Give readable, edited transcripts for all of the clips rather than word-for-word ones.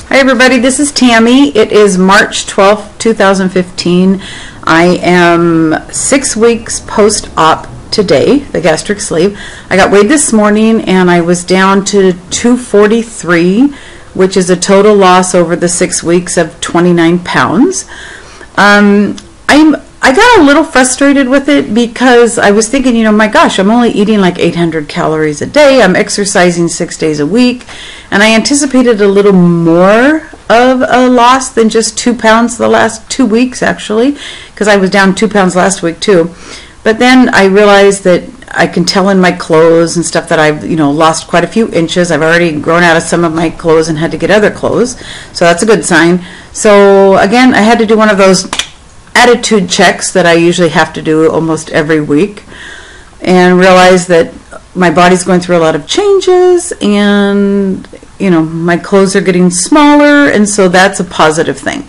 Hi everybody, this is Tammy. It is March 12th, 2015. I am 6 weeks post-op today, the gastric sleeve. I got weighed this morning and I was down to 243, which is a total loss over the 6 weeks of 29 pounds. I got a little frustrated with it because I was thinking, my gosh, I'm only eating like 800 calories a day. I'm exercising 6 days a week. And I anticipated a little more of a loss than just 2 pounds the last 2 weeks, actually, because I was down 2 pounds last week too. But then I realized that I can tell in my clothes and stuff that I've, lost quite a few inches. I've already grown out of some of my clothes and had to get other clothes. So that's a good sign. So again, I had to do one of those attitude checks that I usually have to do almost every week and realize that my body's going through a lot of changes and my clothes are getting smaller, and so that's a positive thing.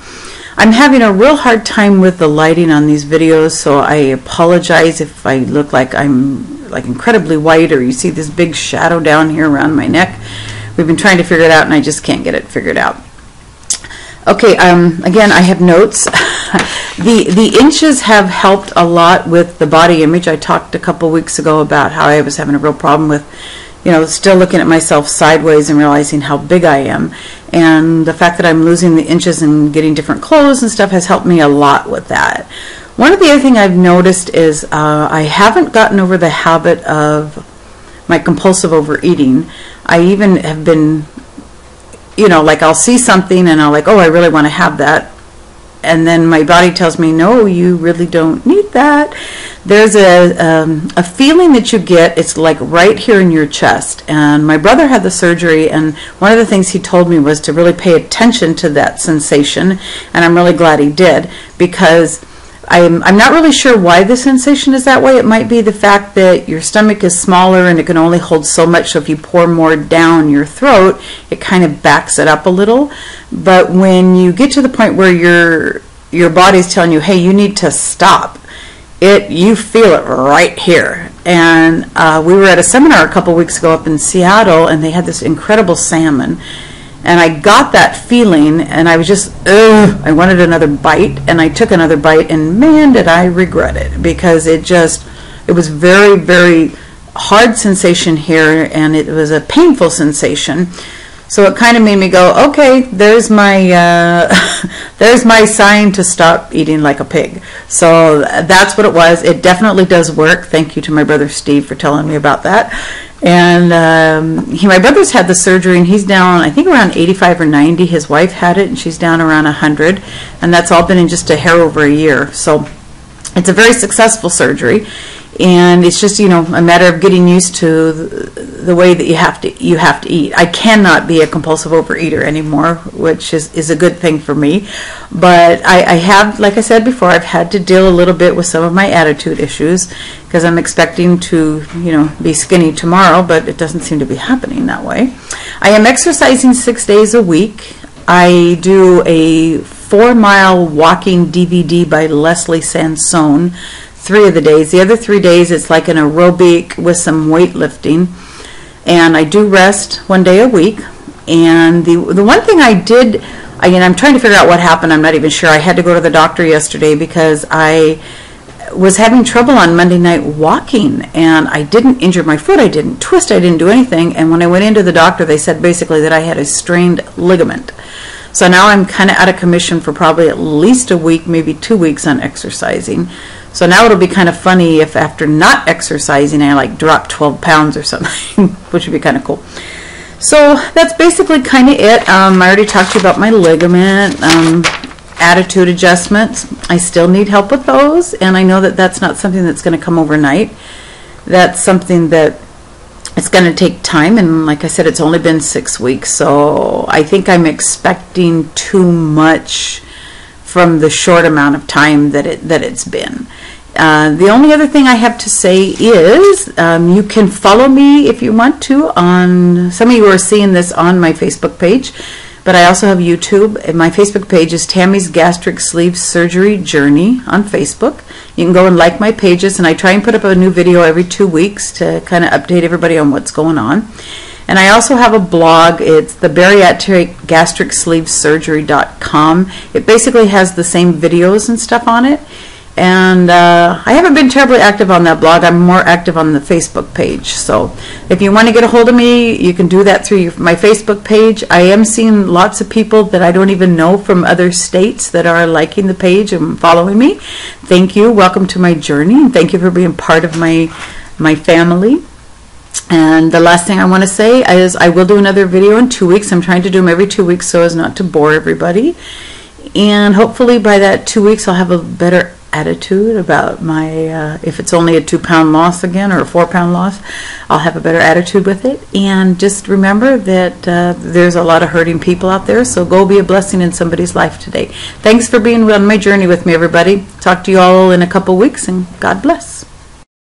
I'm having a real hard time with the lighting on these videos, so I apologize if I look like I'm incredibly white or you see this big shadow down here around my neck. We've been trying to figure it out and I just can't get it figured out. Okay, again, I have notes. The inches have helped a lot with the body image. I talked a couple weeks ago about how I was having a real problem with, still looking at myself sideways and realizing how big I am. And the fact that I'm losing the inches and getting different clothes and stuff has helped me a lot with that. One of the other things I've noticed is I haven't gotten over the habit of my compulsive overeating. I even have been, like I'll see something and I'll oh, I really want to have that. And then my body tells me, no, you really don't need that. There's a feeling that you get, it's like right here in your chest. And my brother had the surgery, and one of the things he told me was to really pay attention to that sensation. And I'm really glad he did, because I'm not really sure why the sensation is that way. It might be the fact that your stomach is smaller and it can only hold so much, so if you pour more down your throat, it kind of backs it up a little. But when you get to the point where your body's telling you, hey, you need to stop, you feel it right here. And we were at a seminar a couple weeks ago up in Seattle, and they had this incredible salmon. And I got that feeling, and I was just, I wanted another bite, and I took another bite, and man, did I regret it, because it was very, very hard sensation here, and it was a painful sensation. So it kind of made me go, okay, there's my there's my sign to stop eating like a pig. So that's what it was. It definitely does work. Thank you to my brother Steve for telling me about that. And my brother's had the surgery, and he's down, I think, around 85 or 90. His wife had it, and she's down around 100. And that's all been in just a hair over a year. So it's a very successful surgery. And it's just, a matter of getting used to the way that you have to eat. I cannot be a compulsive overeater anymore, which is a good thing for me. But I have, like I said before, I've had to deal a little bit with some of my attitude issues, because I'm expecting to, be skinny tomorrow, but it doesn't seem to be happening that way. I am exercising 6 days a week. I do a 4-mile walking DVD by Leslie Sansone 3 of the days. The other 3 days it's like an aerobic with some weightlifting, and I do rest 1 day a week. And the one thing I did, I'm trying to figure out what happened. I'm not even sure. I had to go to the doctor yesterday because I was having trouble on Monday night walking, and I didn't injure my foot, I didn't twist, I didn't do anything. And when I went into the doctor, they said basically that I had a strained ligament. So now I'm kind of out of commission for probably at least a week, maybe 2 weeks on exercising. So now it'll be kind of funny if after not exercising I drop 12 pounds or something, which would be kind of cool. So that's basically kind of it. I already talked to you about my ligament, attitude adjustments. I still need help with those, and I know that that's not something that's going to come overnight. That's something that it's going to take time, and like I said, it's only been 6 weeks, so I think I'm expecting too much from the short amount of time that it's been. The only other thing I have to say is you can follow me if you want to on, some of you are seeing this on my Facebook page, but I also have YouTube. And my Facebook page is Tammy's Gastric Sleeve Surgery Journey on Facebook. You can go and like my pages, and I try and put up a new video every 2 weeks to kind of update everybody on what's going on. And I also have a blog. It's the bariatricgastricsleevesurgery.com. It basically has the same videos and stuff on it. And I haven't been terribly active on that blog. I'm more active on the Facebook page. So if you want to get a hold of me, you can do that through my Facebook page. I am seeing lots of people that I don't even know from other states that are liking the page and following me. Thank you. Welcome to my journey. And thank you for being part of my family. And the last thing I want to say is I will do another video in 2 weeks. I'm trying to do them every 2 weeks so as not to bore everybody. And hopefully by that 2 weeks I'll have a better attitude about my if it's only a 2-pound loss again or a 4-pound loss, I'll have a better attitude with it. And just remember that there's a lot of hurting people out there, so go be a blessing in somebody's life today. Thanks for being on my journey with me, everybody. Talk to you all in a couple weeks, and God bless.